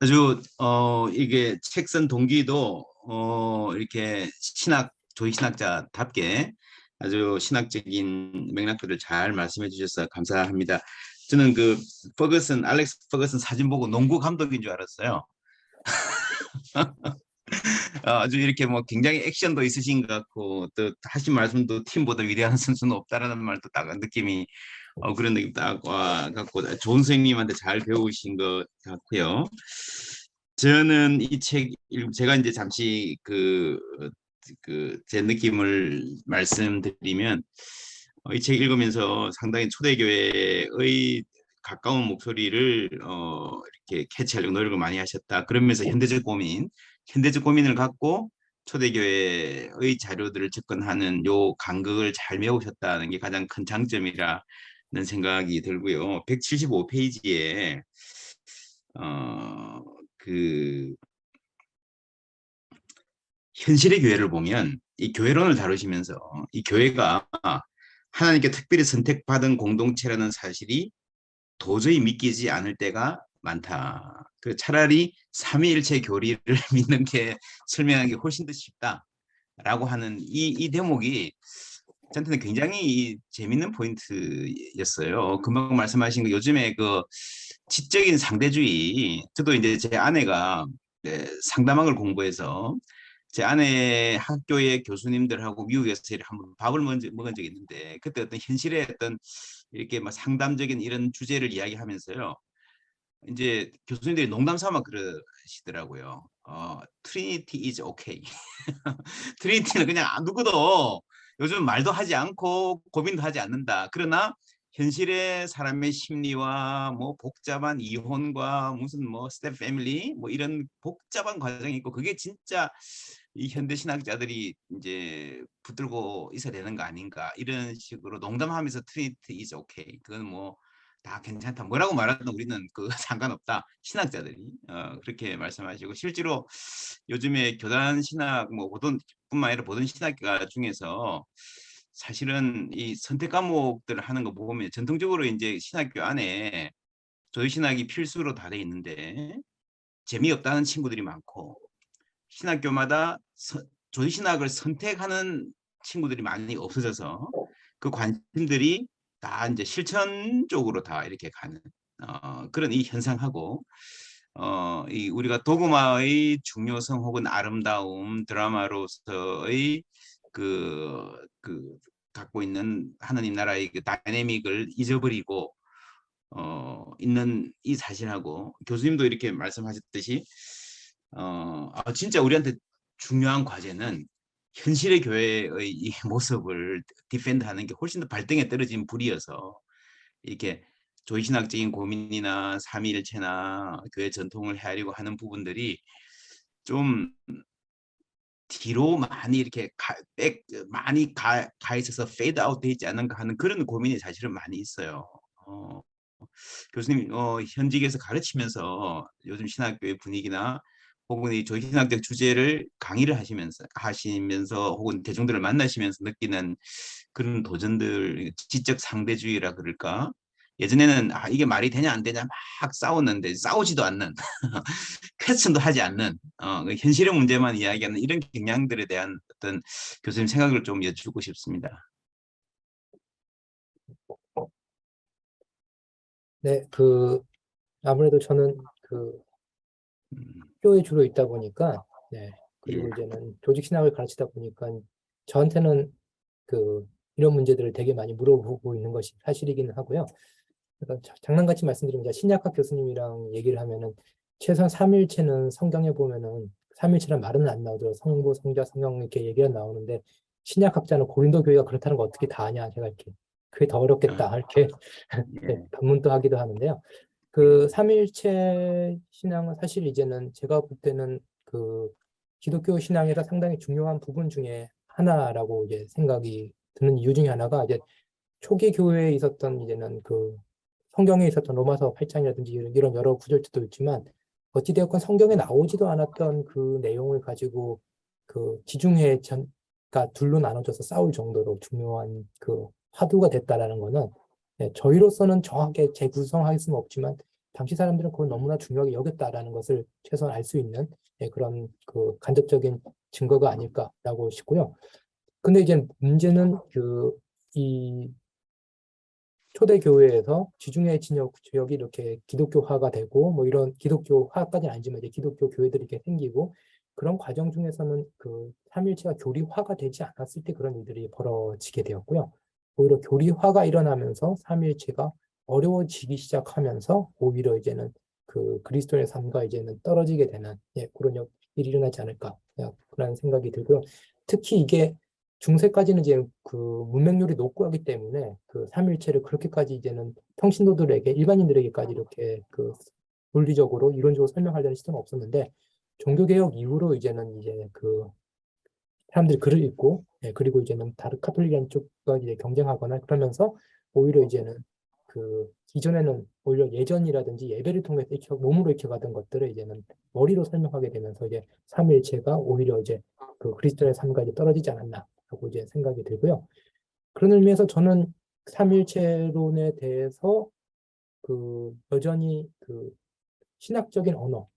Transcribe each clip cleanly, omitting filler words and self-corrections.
아주 이게 책 쓴 동기도 이렇게 조이 신학자답게 아주 신학적인 맥락들을 잘 말씀해 주셔서 감사합니다. 저는 알렉스 퍼거슨 사진 보고 농구 감독인 줄 알았어요. 아주 이렇게 뭐 굉장히 액션도 있으신 것 같고, 또 하신 말씀도 팀보다 위대한 선수는 없다라는 말도 딱 느낌이, 그런 느낌 딱 와 갖고 좋은 선생님한테 잘 배우신 것 같고요. 저는 제가 이제 잠시 제 느낌을 말씀드리면, 이 책 읽으면서 상당히 초대교회의 가까운 목소리를 이렇게 캐치하려고 노력을 많이 하셨다. 그러면서 현대적 고민을 갖고 초대교회의 자료들을 접근하는 요 간극을 잘 메우셨다는 게 가장 큰 장점이라는 생각이 들고요. 175페이지에 그 현실의 교회를 보면, 이 교회론을 다루시면서 이 교회가 하나님께 특별히 선택받은 공동체라는 사실이 도저히 믿기지 않을 때가 많다. 차라리 삼위일체 교리를 믿는 게 설명하는 게 훨씬 더 쉽다라고 하는 이 대목이 저한테는 굉장히 재밌는 포인트였어요. 금방 말씀하신 거, 요즘에 지적인 상대주의, 저도 이제 제 아내가 상담학을 공부해서 제 아내 학교의 교수님들하고 미국에서 한번 밥을 먹은 적이 있는데, 그때 어떤 현실의 어떤 이렇게 막 상담적인 이런 주제를 이야기하면서요, 이제 교수님들이 농담 삼아 그러시더라고요. Trinity is okay. 트리니티는 그냥 누구도 요즘 말도 하지 않고 고민도 하지 않는다. 그러나 현실의 사람의 심리와 뭐 복잡한 이혼과 무슨 뭐 스텝 패밀리 뭐 이런 복잡한 과정이 있고, 그게 진짜 이 현대 신학자들이 이제 붙들고 있어야 되는 거 아닌가, 이런 식으로 농담하면서 트리니티 is okay, 그건 뭐 다 괜찮다, 뭐라고 말하든 우리는 상관없다, 신학자들이 그렇게 말씀하시고, 실제로 요즘에 교단 신학 뭐 뿐만 아니라 모든 신학가 중에서 사실은 이 선택 과목들을 하는 거 보면, 전통적으로 이제 신학교 안에 조이신학이 필수로 다 돼 있는데 재미없다는 친구들이 많고, 신학교마다 조이신학을 선택하는 친구들이 많이 없어져서 그 관심들이 다 이제 실천 쪽으로 다 이렇게 가는 그런 이 현상하고, 이 우리가 도그마의 중요성 혹은 아름다움, 드라마로서의 그 갖고 있는 하나님 나라의 그 다이내믹을 잊어버리고 있는 이 사실하고, 교수님도 이렇게 말씀하셨듯이 진짜 우리한테 중요한 과제는 현실의 교회의 이 모습을 디펜드하는 게 훨씬 더 발등에 떨어진 불이어서, 이렇게 조이신학적인 고민이나 삼위일체나 교회 전통을 헤아리고 하는 부분들이 좀 뒤로 많이 이렇게 많이 가 있어서 페이드 아웃 돼 있지 않은가 하는 그런 고민이 사실은 많이 있어요. 교수님 현직에서 가르치면서 요즘 신학교의 분위기나 혹은 이 조신학적 주제를 강의를 하시면서 혹은 대중들을 만나시면서 느끼는 그런 도전들, 지적 상대주의라 그럴까? 예전에는 이게 말이 되냐 안 되냐 막 싸웠는데 싸우지도 않는 퀘스천도 하지 않는 현실의 문제만 이야기하는 이런 경향들에 대한 어떤 교수님 생각을 좀 여쭙고 싶습니다. 네, 아무래도 저는 학교에 주로 있다 보니까, 네, 그리고 예. 이제는 조직 신학을 가르치다 보니까 저한테는 이런 문제들을 되게 많이 물어보고 있는 것이 사실이기는 하고요. 그러니까 장난같이 말씀드리면, 제가 신약학 교수님이랑 얘기를 하면은 최소한 삼일체는 성경에 보면은 삼일체란 말은 안 나오죠. 성부, 성자, 성령 이렇게 얘기가 나오는데, 신약학자는 고린도 교회가 그렇다는 거 어떻게 다 아냐, 제가 이렇게 그게 더 어렵겠다 이렇게 네, 예. 반문도 하기도 하는데요. 삼일체 신앙은 사실 이제는 제가 볼 때는 기독교 신앙에서 상당히 중요한 부분 중에 하나라고 이제 생각이 드는 이유 중에 하나가, 이제 초기 교회에 있었던 이제는 성경에 있었던 로마서 8장이라든지 이런 여러 구절들도 있지만, 어찌되었건 성경에 나오지도 않았던 그 내용을 가지고 지중해 그러니까 둘로 나눠져서 싸울 정도로 중요한 화두가 됐다라는 거는, 네, 저희로서는 정확하게 재구성할 수는 없지만 당시 사람들은 그걸 너무나 중요하게 여겼다라는 것을 최소한 알 수 있는 그런 그 간접적인 증거가 아닐까라고 싶고요. 근데 이제 문제는 이 초대 교회에서 지중해 지역이 이렇게 기독교화가 되고 뭐 이런 기독교화까지는 아니지만 이제 기독교 교회들이 이렇게 생기고 그런 과정 중에서는 그 삼일체가 교리화가 되지 않았을 때 그런 일들이 벌어지게 되었고요. 오히려 교리화가 일어나면서 삼일체가 어려워지기 시작하면서 오히려 이제는 그 그리스도의 삶과 이제는 떨어지게 되는 그런 일이 일어나지 않을까 그런 생각이 들고요. 특히 이게 중세까지는 이제 그 문맹률이 높고 하기 때문에 그 삼일체를 그렇게까지 이제는 평신도들에게 일반인들에게까지 이렇게 그 논리적으로 이론적으로 설명하려는 시도는 없었는데 종교개혁 이후로 이제 그 사람들이 글을 읽고 그리고 이제는 다른 카톨릭이라는 쪽과 이제 경쟁하거나 그러면서 오히려 이제는 그 이전에는 오히려 예전이라든지 예배를 통해서 몸으로 익혀가던 것들을 이제는 머리로 설명하게 되면서 이제 삼일체가 오히려 이제 그 그리스도의 삶과 이제 떨어지지 않았나라고 이제 생각이 들고요. 그런 의미에서 저는 삼일체론에 대해서 그 여전히 그 신학적인 언어,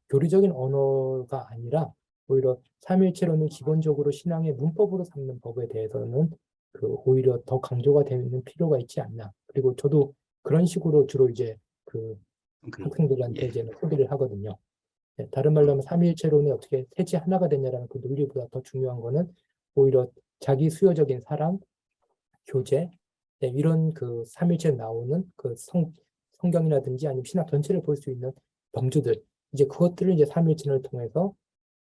교리적인 언어가 아니라 오히려 삼일체론을 기본적으로 신앙의 문법으로 삼는 법에 대해서는 그 오히려 더 강조가 되는 필요가 있지 않나. 그리고 저도 그런 식으로 주로 이제 그 그, 학생들한테 예. 이제 소개를 하거든요. 다른 말로 하면 삼일체론이 어떻게 셋이 하나가 되냐라는 그 논리보다 더 중요한 거는 오히려 자기 수요적인 사랑, 교제, 이런 그 삼일체에 나오는 그 성경이라든지 아니면 신학 전체를 볼 수 있는 범주들, 이제 그것들을 이제 삼일체를 통해서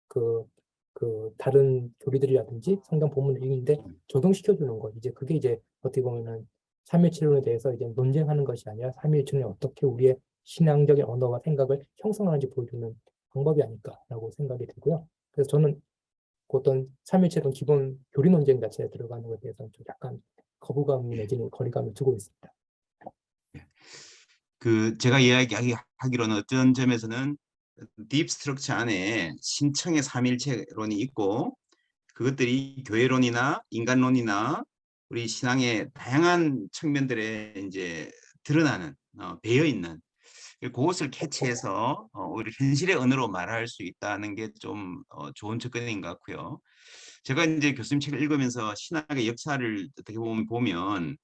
그, 그 다른 교리들이라든지 성경 본문을 읽는데 적용시켜 주는 것. 이제 그게 이제 어떻게 보면은 삼일체론에 대해서 이제 논쟁하는 것이 아니라 삼일체론이 어떻게 우리의 신앙적인 언어와 생각을 형성하는지 보여주는 방법이 아닐까라고 생각이 들고요. 그래서 저는 그 어떤 삼일체론 기본 교리 논쟁 자체에 들어가는 것에 대해서는 좀 약간 거부감 예. 내지는 거리감을 두고 있습니다. 그 제가 이야기하기로는 어떤 점에서는 딥 스트럭처 안에 신청의 삼일체론이 있고 그것들이 교회론이나 인간론이나 우리 신앙의 다양한 측면들에 이제 드러나는 배어 있는 그것을 캐치해서 오히려 현실의 언어로 말할 수 있다는 게 좀 좋은 접근인 것 같고요. 제가 이제 교수님 책을 읽으면서 신학의 역사를 어떻게 보면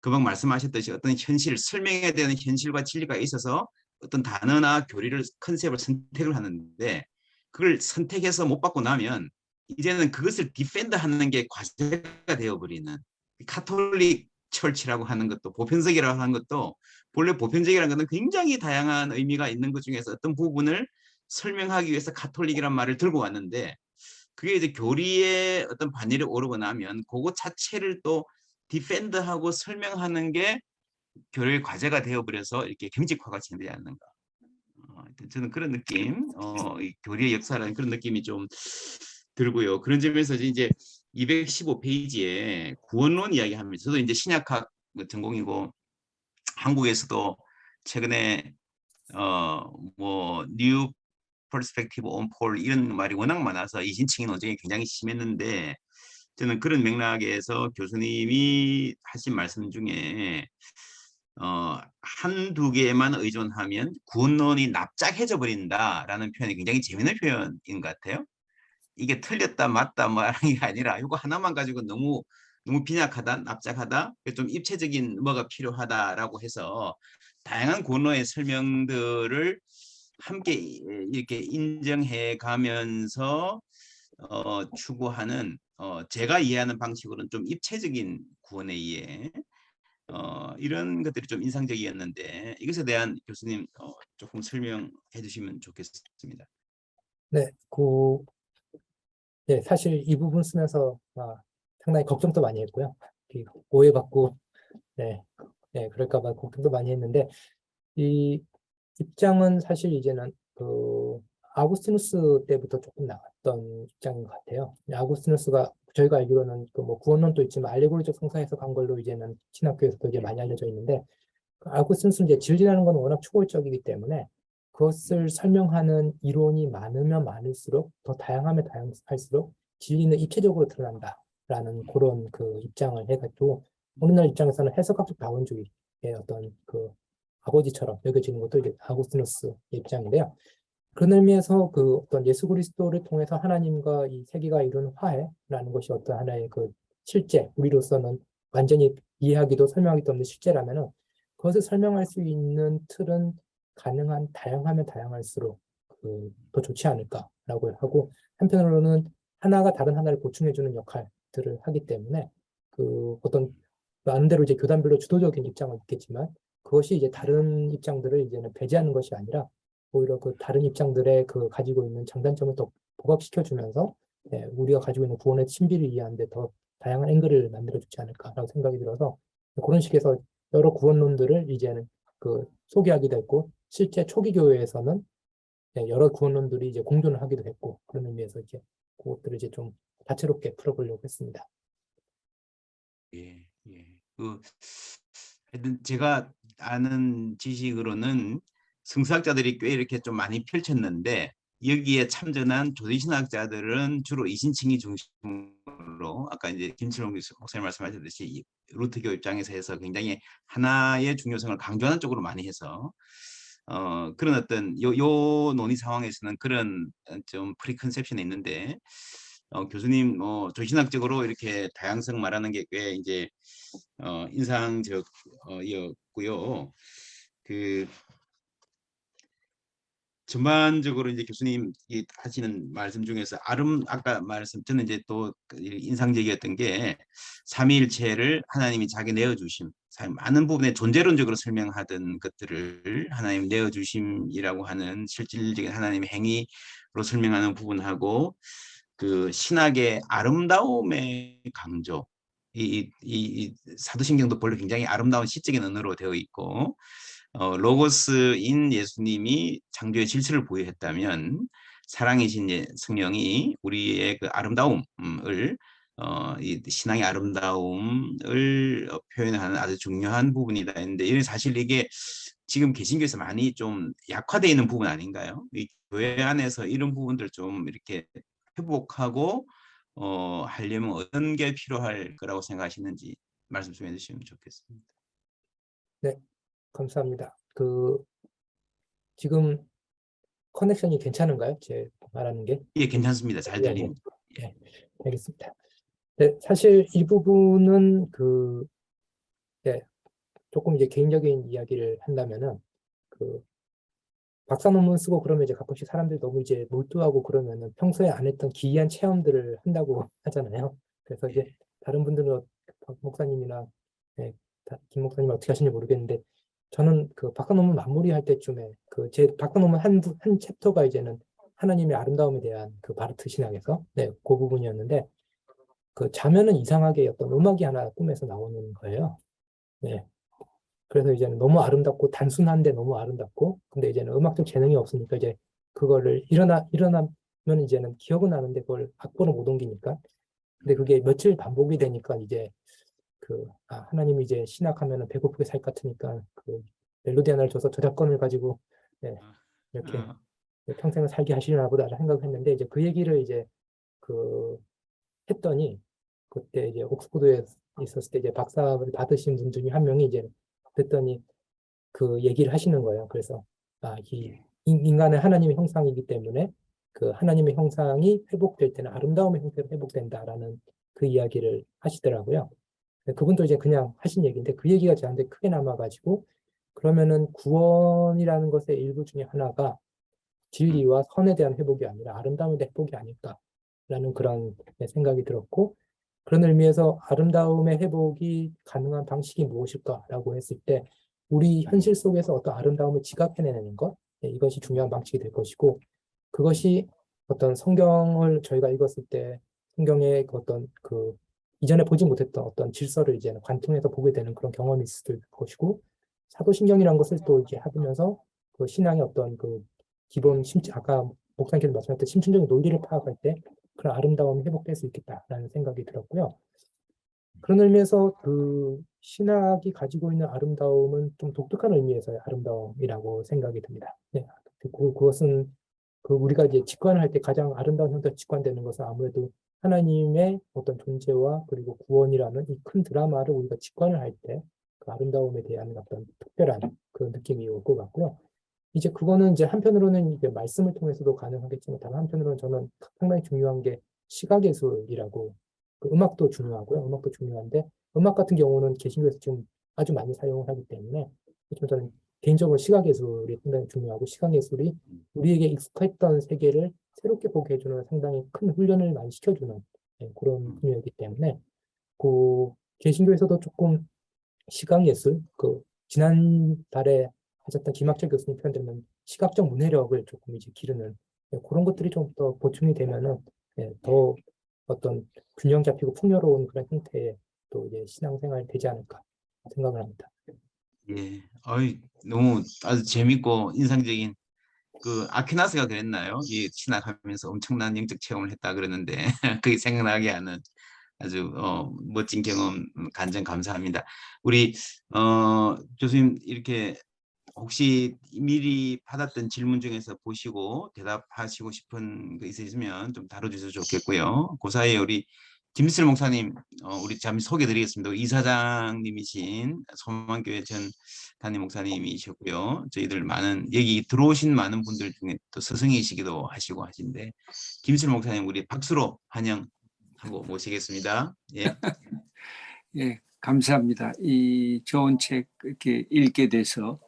금방 말씀하셨듯이 어떤 현실, 설명해야 되는 현실과 진리가 있어서 어떤 단어나 교리를 컨셉을 선택을 하는데 그걸 선택해서 못 받고 나면 이제는 그것을 디펜드하는 게 과제가 되어버리는 카톨릭 철치라고 하는 것도 보편적이라고 하는 것도 본래 보편적이라는 것은 굉장히 다양한 의미가 있는 것 중에서 어떤 부분을 설명하기 위해서 카톨릭이란 말을 들고 왔는데 그게 이제 교리의 어떤 반열에 오르고 나면 그거 자체를 또 디펜드하고 설명하는 게 교류의 과제가 되어버려서 이렇게 경직화가 진되지 않는가. 저는 그런 느낌, 이 교리의 역사라는 그런 느낌이 좀 들고요. 그런 점에서 이제 215페이지에 구원론 이야기합니다. 저도 이제 신약학 전공이고 한국에서도 최근에 뭐뉴 퍼스펙티브 온 폴 이런 말이 워낙 많아서 이신칭의 논쟁이 굉장히 심했는데 저는 그런 맥락에서 교수님이 하신 말씀 중에 한두 개만 의존하면 구원론이 납작해져 버린다라는 표현이 굉장히 재미있는 표현인 것 같아요. 이게 틀렸다 맞다 뭐 하는 게 아니라 이거 하나만 가지고 너무 빈약하다 납작하다 좀 입체적인 뭐가 필요하다라고 해서 다양한 구원론의 설명들을 함께 이렇게 인정해 가면서 추구하는 제가 이해하는 방식으로는 좀 입체적인 구원의 이해 이런 것들이 좀 인상적이었는데 이것에 대한 교수님 조금 설명해 주시면 좋겠습니다. 네, 사실 이 부분 쓰면서 상당히 걱정도 많이 했고요. 오해받고, 네, 그럴까 봐 걱정도 많이 했는데, 이 입장은 사실 이제는 그 아구스티누스 때부터 조금 나왔던 입장인 것 같아요. 아구스티누스가 저희가 알기로는 그 뭐 구원론도 있지만 알레고리적 성사에서 간 걸로 이제는 신학교에서도 이제 많이 알려져 있는데 아구스티누스는 이제 진리라는 건 워낙 초월적이기 때문에 그것을 설명하는 이론이 많으면 많을수록 더 다양하면 다양할수록 진리는 입체적으로 드러난다라는 그런 그 입장을 해가지고 오늘날 입장에서는 해석학적 다원주의의 어떤 그 아버지처럼 여겨지는 것도 이제 아구스티누스의 입장인데요. 그런 의미에서 그 어떤 예수 그리스도를 통해서 하나님과 이 세계가 이룬 화해라는 것이 어떤 하나의 그 실제, 우리로서는 완전히 이해하기도 설명하기도 없는 실제라면은 그것을 설명할 수 있는 틀은 가능한 다양하면 다양할수록 더 좋지 않을까라고 하고, 한편으로는 하나가 다른 하나를 보충해주는 역할들을 하기 때문에 그 어떤 나름대로 이제 교단별로 주도적인 입장은 있겠지만 그것이 이제 다른 입장들을 이제는 배제하는 것이 아니라 오히려 그 다른 입장들의 그 가지고 있는 장단점을 더 부각시켜주면서 우리가 가지고 있는 구원의 신비를 이해하는데 더 다양한 앵글을 만들어주지 않을까라고 생각이 들어서 그런 식에서 여러 구원론들을 이제는 그 소개하기도 했고, 실제 초기 교회에서는 여러 구원론들이 이제 공존을 하기도 했고, 그런 의미에서 이제 그것들을 이제 좀 다채롭게 풀어보려고 했습니다. 예, 예. 하여튼 제가 아는 지식으로는 성서학자들이 꽤 이렇게 좀 많이 펼쳤는데 여기에 참전한 조지신학자들은 주로 이신칭이 중심으로 아까 이제 김철용 목사님 말씀하셨듯이 루터교 입장에서 해서 굉장히 하나의 중요성을 강조하는 쪽으로 많이 해서 그런 어떤 요 논의 상황에서는 그런 좀 프리컨셉션이 있는데 교수님 조신학적으로 이렇게 다양성 말하는 게 꽤 이제 인상적이었고요. 그 전반적으로 이제 교수님 하시는 말씀 중에서 아까 말씀 저는 이제 또 인상적이었던 게 삼위일체를 하나님이 자기 내어주심, 많은 부분에 존재론적으로 설명하던 것들을 하나님 내어주심이라고 하는 실질적인 하나님의 행위로 설명하는 부분하고 그 신학의 아름다움의 강조, 이 사도신경도 본래 굉장히 아름다운 시적인 언어로 되어 있고 로고스인 예수님이 창조의 질서를 부여했다면 사랑이신 성령이 우리의 그 아름다움을 이 신앙의 아름다움을 표현하는 아주 중요한 부분이다 했는데 사실 이게 지금 개신교에서 많이 좀 약화되어 있는 부분 아닌가요? 이 교회 안에서 이런 부분들 좀 이렇게 회복하고 하려면 어떤 게 필요할 거라고 생각하시는지 말씀 좀 해주시면 좋겠습니다. 네, 감사합니다. 지금 커넥션이 괜찮은가요? 제 말하는 게? 예, 괜찮습니다. 잘 네, 네. 들립니다. 네, 알겠습니다. 네, 사실 이 부분은 네, 조금 이제 개인적인 이야기를 한다면은 그 박사 논문 쓰고 그러면 이제 가끔씩 사람들이 너무 이제 몰두하고 그러면은 평소에 안 했던 기이한 체험들을 한다고 하잖아요. 그래서 이제 예. 다른 분들은 박 목사님이나 네, 김 목사님 어떻게 하시는지 모르겠는데 저는 그 박사 논문 마무리할 때쯤에 그 제 박사 논문 한 챕터가 이제는 하나님의 아름다움에 대한 그 바르트 신학에서 그 부분이었는데 그 자면은 이상하게 어떤 음악이 하나 꿈에서 나오는 거예요. 네. 그래서 이제는 너무 아름답고 단순한데 너무 아름답고 근데 이제는 음악적 재능이 없으니까 이제 그거를 일어나면 이제는 기억은 나는데 그걸 악보로 못 옮기니까 근데 그게 며칠 반복이 되니까 이제 하나님이 이제 신학하면은 배고프게 살 것 같으니까 그 멜로디 하나를 줘서 저작권을 가지고 네, 이렇게 아, 평생을 살게 하시려나 보다라는 생각을 했는데 이제 그 얘기를 이제 그 했더니 그때 이제 옥스포드에 있었을 때 이제 박사를 받으신 분 중에 한 명이 이제 그랬더니 그 얘기를 하시는 거예요. 그래서 이 예. 인간은 하나님의 형상이기 때문에 그 하나님의 형상이 회복될 때는 아름다움의 형태로 회복된다라는 그 이야기를 하시더라고요. 그분도 이제 그냥 하신 얘기인데 그 얘기가 저한테 크게 남아가지고 그러면은 구원이라는 것의 일부 중에 하나가 음, 진리와 선에 대한 회복이 아니라 아름다움에 대한 회복이 아닐까라는 그런 생각이 들었고 그런 의미에서 아름다움의 회복이 가능한 방식이 무엇일까라고 했을 때 우리 현실 속에서 어떤 아름다움을 지각해내는 것 이것이 중요한 방식이 될 것이고 그것이 어떤 성경을 저희가 읽었을 때 성경의 어떤 이전에 보지 못했던 어떤 질서를 이제 관통해서 보게 되는 그런 경험이 있을 것이고 사도신경이라는 것을 또 이제 하면서 그 신앙의 어떤 기본 아까 목사님께서 말씀하셨던 심층적인 논리를 파악할 때 그런 아름다움이 회복될 수 있겠다라는 생각이 들었고요. 그런 의미에서 그 신학이 가지고 있는 아름다움은 좀 독특한 의미에서의 아름다움이라고 생각이 듭니다. 네. 그것은 우리가 이제 직관을 할 때 가장 아름다운 형태로 직관되는 것은 아무래도 하나님의 어떤 존재와 그리고 구원이라는 이 큰 드라마를 우리가 직관을 할 때 그 아름다움에 대한 어떤 특별한 그 느낌이 올 것 같고요. 이제 그거는 이제 한편으로는 이제 말씀을 통해서도 가능하겠지만 다른 한편으로는 저는 상당히 중요한 게 시각예술이라고 그 음악도 중요하고요. 음악도 중요한데 음악 같은 경우는 개신교에서 지금 아주 많이 사용을 하기 때문에 좀 저는 개인적으로 시각예술이 상당히 중요하고 시각예술이 우리에게 익숙했던 세계를 새롭게 보게 해주는 상당히 큰 훈련을 많이 시켜주는 그런 분야이기 때문에 그 개신교에서도 조금 시각예술 그 지난달에 하셨던 김학철 교수님 표현되는 시각적 문해력을 조금 이제 기르는 그런 것들이 좀 더 보충이 되면은 더 어떤 균형 잡히고 풍요로운 그런 형태의 또 이제 신앙생활이 되지 않을까 생각을 합니다. 예. 너무 아주 재밌고 인상적인 그 아퀴나스가 그랬나요? 이 신학하면서 엄청난 영적 체험을 했다 그러는데 그게 생각나게 하는 아주 멋진 경험 간증 감사합니다. 우리 교수님 이렇게 혹시 미리 받았던 질문 중에서 보시고 대답하시고 싶은 거 있으시면 좀 다뤄주셔서 좋겠고요. 그 사이에 우리 김슬 목사님, 우리 잠시 소개드리겠습니다. 이사장님이신 소망교회 전 담임 목사님이셨고요. 저희들 많은 여기 들어오신 많은 분들 중에 또 스승이시기도 하시고 하신데 김슬 목사님 우리 박수로 환영하고 모시겠습니다. 예. 예, 감사합니다. 이 좋은 책 이렇게 읽게 돼서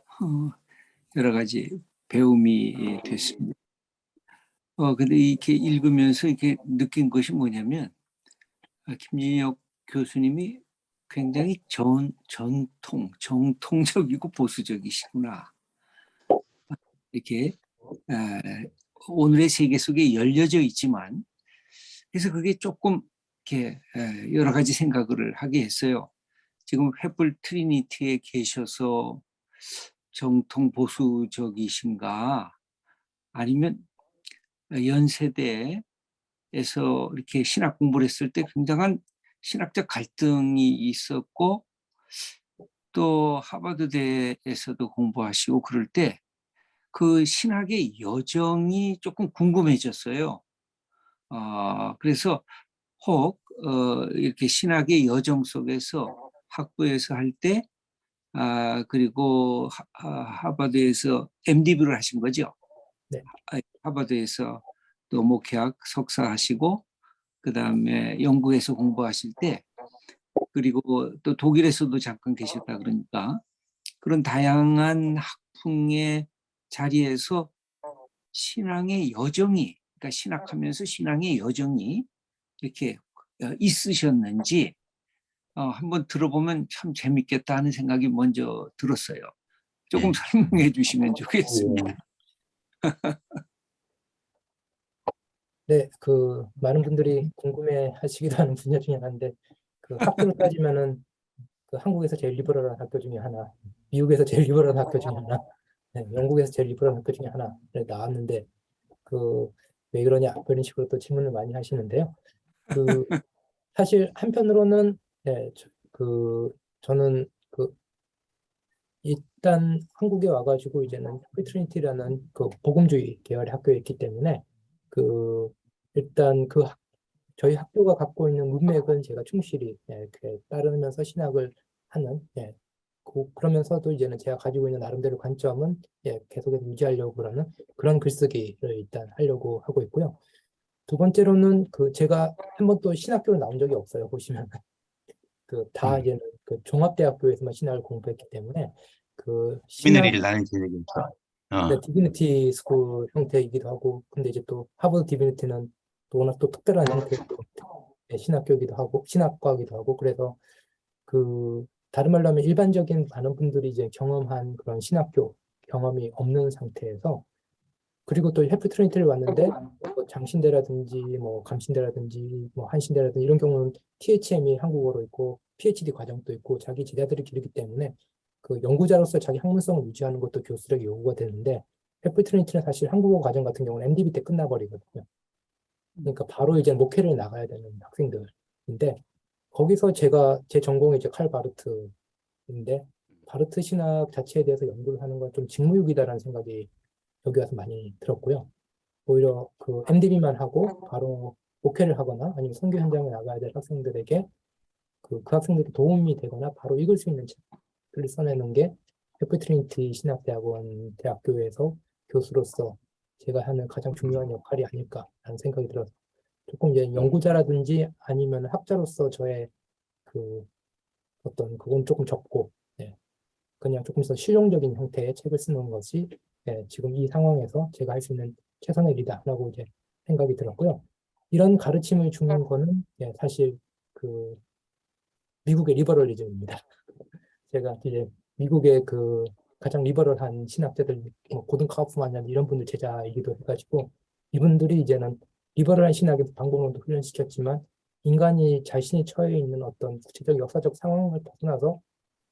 여러 가지 배움이 됐습니다. 근데 이렇게 읽으면서 이렇게 느낀 것이 뭐냐면 김진혁 교수님이 굉장히 정통적이고 보수적이시구나. 이렇게 오늘의 세계 속에 열려져 있지만 그래서 그게 조금 이렇게 여러 가지 생각을 하게 했어요. 지금 횃불 트리니티에 계셔서 정통 보수적이신가 아니면 연세대에서 이렇게 신학 공부를 했을 때 굉장한 신학적 갈등이 있었고 또 하버드대에서도 공부하시고 그럴 때 그 신학의 여정이 조금 궁금해졌어요. 그래서 혹 이렇게 신학의 여정 속에서 학부에서 할 때 그리고 하버드에서 MDB를 하신 거죠. 네. 하버드에서 또 목회학 석사 하시고 그다음에 영국에서 공부하실 때 그리고 또 독일에서도 잠깐 계셨다 그러니까 그런 다양한 학풍의 자리에서 신앙의 여정이 그러니까 신학하면서 신앙의 여정이 이렇게 있으셨는지 한번 들어보면 참 재밌겠다 하는 생각이 먼저 들었어요. 조금 설명해 주시면 좋겠습니다. 네, 그 많은 분들이 궁금해 하시기도 하는 분야 중에 하나인데 그 학교로 따지면은 그 한국에서 제일 리버럴한 학교 중에 하나, 미국에서 제일 리버럴한 학교 중에 하나, 영국에서 제일 리버럴한 학교 중에 하나를 나왔는데 그 왜 그러냐 그런 식으로 또 질문을 많이 하시는데요. 그 사실 한편으로는 저는 그 일단 한국에 와가지고 이제는 프리트리니티라는 그 복음주의 계열의 학교에 있기 때문에 그 일단 저희 학교가 갖고 있는 문맥은 제가 충실히 이렇게 따르면서 신학을 하는 그러면서도 이제는 제가 가지고 있는 나름대로 관점은 계속해서 유지하려고 그러는 그런 글쓰기를 일단 하려고 하고 있고요. 두 번째로는 그 제가 한 번도 신학교를 나온 적이 없어요. 보시면 그 다 이제는 그 종합대학교에서만 신학을 공부했기 때문에 그 신학 미너리를 다닌 적이 없어. 디비니티 스쿨 형태이기도 하고 근데 이제 또 하버드 디비니티는 또 워낙 또 특별한 형태의 또 신학교이기도 하고 신학과이기도 하고 그래서 그 다른 말로 하면 일반적인 많은 분들이 이제 경험한 그런 신학교 경험이 없는 상태에서 그리고 또 해프 트리니티를 왔는데 뭐 장신대라든지 뭐 감신대라든지 뭐 한신대라든지 이런 경우는 THM이 한국어로 있고 PhD 과정도 있고 자기 제자들이 기르기 때문에 그 연구자로서 자기 학문성을 유지하는 것도 교수력이 요구가 되는데 해프 트리니티는 사실 한국어 과정 같은 경우는 MDB 때 끝나버리거든요. 그러니까 바로 이제 목회를 나가야 되는 학생들인데 거기서 제 전공이 이제 칼 바르트인데 바르트 신학 자체에 대해서 연구를 하는 건 좀 직무유기다라는 생각이 여기 와서 많이 들었고요. 오히려 그 MDB만 하고 바로 목회를 하거나 아니면 선교 현장에 나가야 될 학생들에게 그 학생들이 도움이 되거나 바로 읽을 수 있는 책들을 써내는 게 해피 트리니티 신학대학원 대학교에서 교수로서 제가 하는 가장 중요한 역할이 아닐까라는 생각이 들어서 조금 이제 연구자라든지 아니면 학자로서 저의 그 어떤 그건 조금 적고 네. 그냥 조금 더 실용적인 형태의 책을 쓰는 것이 네, 지금 이 상황에서 제가 할 수 있는 최선의 일이다라고 이제 생각이 들었고요. 이런 가르침을 주는 거는 네, 사실 그 미국의 리버럴리즘입니다. 제가 이제 미국의 그 가장 리버럴한 신학자들, 뭐 고든 카우프만 이런 분들 제자이기도 해가지고 이분들이 이제는 리버럴한 신학에서 방법론도 훈련시켰지만 인간이 자신이 처해 있는 어떤 구체적 역사적 상황을 벗어나서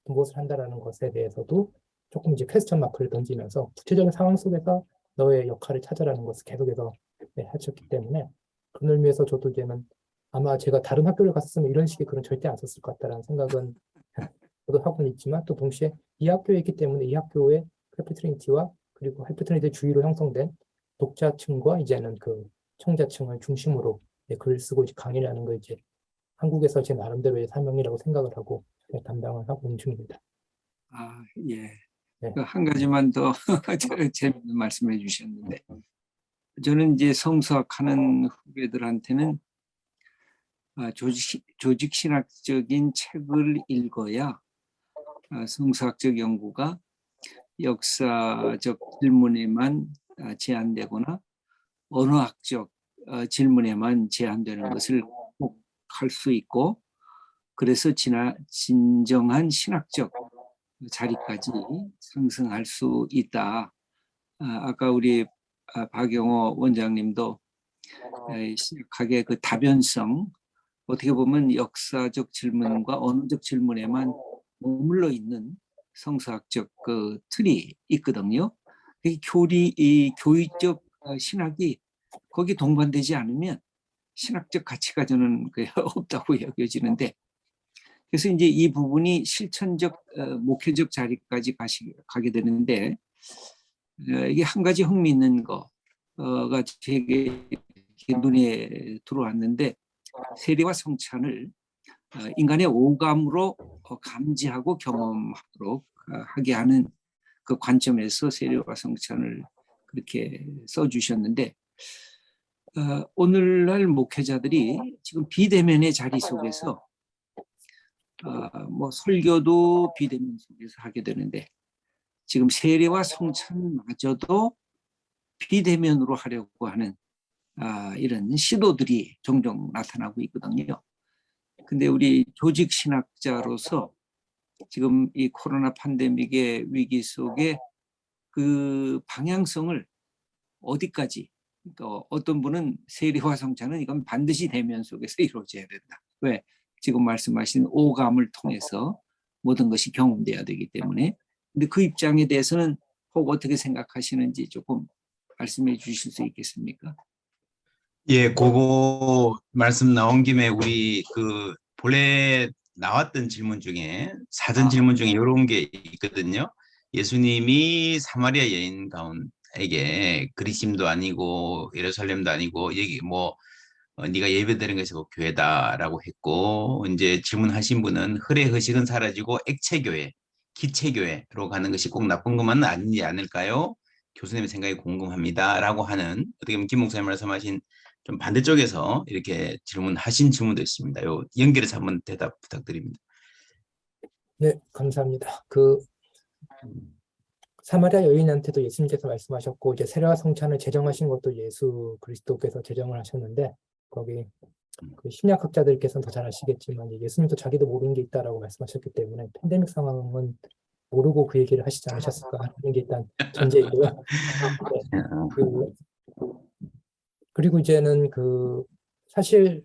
무엇을 한다라는 것에 대해서도 조금 이제 퀘스천 마크를 던지면서 구체적인 상황 속에서 너의 역할을 찾아라는 것을 계속해서 네, 하셨기 때문에 그런 의미에서 저도 이제는 아마 제가 다른 학교를 갔었으면 이런 식의 글은 절대 안 썼을 것 같다라는 생각은 저도 하고는 있지만 또 동시에 이 학교에 있기 때문에 이 학교의 해피 트리니티와 그리고 해피 트리니티 주위로 형성된 독자층과 이제는 그 청자층을 중심으로 글을 쓰고 이제 강의를 하는 거 이제 한국에서 제 나름대로의 사명이라고 생각을 하고 담당을 하고 있는 중입니다. 아, 예. 네. 한 가지만 더 재밌는 말씀해 주셨는데 저는 이제 성수학하는 후배들한테는 조직신학적인 책을 읽어야 성수학적 연구가 역사적 질문에만 제한되거나 언어학적 질문에만 제한되는 것을 꼭 할 수 있고 그래서 진정한 신학적 자리까지 상승할 수 있다. 아까 우리 박영호 원장님도 신학학의 그 다변성 어떻게 보면 역사적 질문과 언어적 질문에만 머물러 있는 성서학적 그 틀이 있거든요. 이 교의적 신학이 거기 동반되지 않으면 신학적 가치가 저는 없다고 여겨지는데 그래서 이제 이 부분이 실천적 목회적 자리까지 가게 되는데 이게 한 가지 흥미있는 거가 제게 눈에 들어왔는데 세례와 성찬을 인간의 오감으로 감지하고 경험하도록 하게 하는 그 관점에서 세례와 성찬을 그렇게 써주셨는데 오늘날 목회자들이 지금 비대면의 자리 속에서 뭐 설교도 비대면 속에서 하게 되는데 지금 세례와 성찬마저도 비대면으로 하려고 하는 이런 시도들이 종종 나타나고 있거든요. 근데 우리 조직 신학자로서 지금 이 코로나 팬데믹의 위기 속에 그 방향성을 어디까지 그러니까 어떤 분은 세례와 성찬은 이건 반드시 대면 속에서 이루어져야 된다. 왜? 지금 말씀하신 오감을 통해서 모든 것이 경험돼야 되기 때문에 근데 그 입장에 대해서는 혹 어떻게 생각하시는지 조금 말씀해 주실 수 있겠습니까? 예, 그거 말씀 나온 김에 우리 그 본래 나왔던 질문 중에 사전 질문 중에 이런 게 있거든요. 예수님이 사마리아 여인 가운에게 그리심도 아니고 예루살렘도 아니고 여기 뭐 네가 예배드리는 것이 곧 교회다라고 했고 이제 질문하신 분은 흙의 허식은 사라지고 액체교회, 기체교회로 가는 것이 꼭 나쁜 것만은 아니지 않을까요? 교수님의 생각이 궁금합니다라고 하는 어떻게 보면 김 목사님 말씀하신 좀 반대쪽에서 이렇게 질문하신 질문도 있습니다. 요 연결해서 한번 대답 부탁드립니다. 네, 감사합니다. 그 사마리아 여인한테도 예수님께서 말씀하셨고 이제 세례와 성찬을 제정하신 것도 예수 그리스도께서 제정을 하셨는데 거기 그 심리학자들께서는 더 잘 아시겠지만 예수님도 자기도 모르는 게 있다라고 말씀하셨기 때문에 팬데믹 상황은 모르고 그 얘기를 하시지 않으셨을까 하는 게 일단 전제이고요. 네, 그리고 이제는 그 사실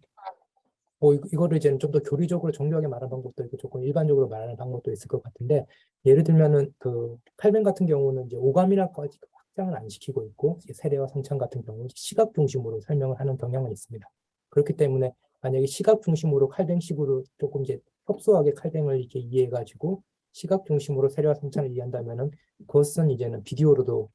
뭐 이거를 이제는 좀 더 교리적으로 정교하게 말하는 방법도 있고 조금 일반적으로 말하는 방법도 있을 것 같은데 예를 들면은 그 칼빈 같은 경우는 이제 오감이라까지 확장을 안 시키고 있고 세례와 성찬 같은 경우는 시각 중심으로 설명을 하는 경향은 있습니다. 그렇기 때문에 만약에 시각 중심으로 칼뱅식으로 조금 이제 협소하게 칼뱅을 이렇게 이해해가지고 시각 중심으로 세례와 성찬을 이해한다면은 그것은 이제는 비디오로도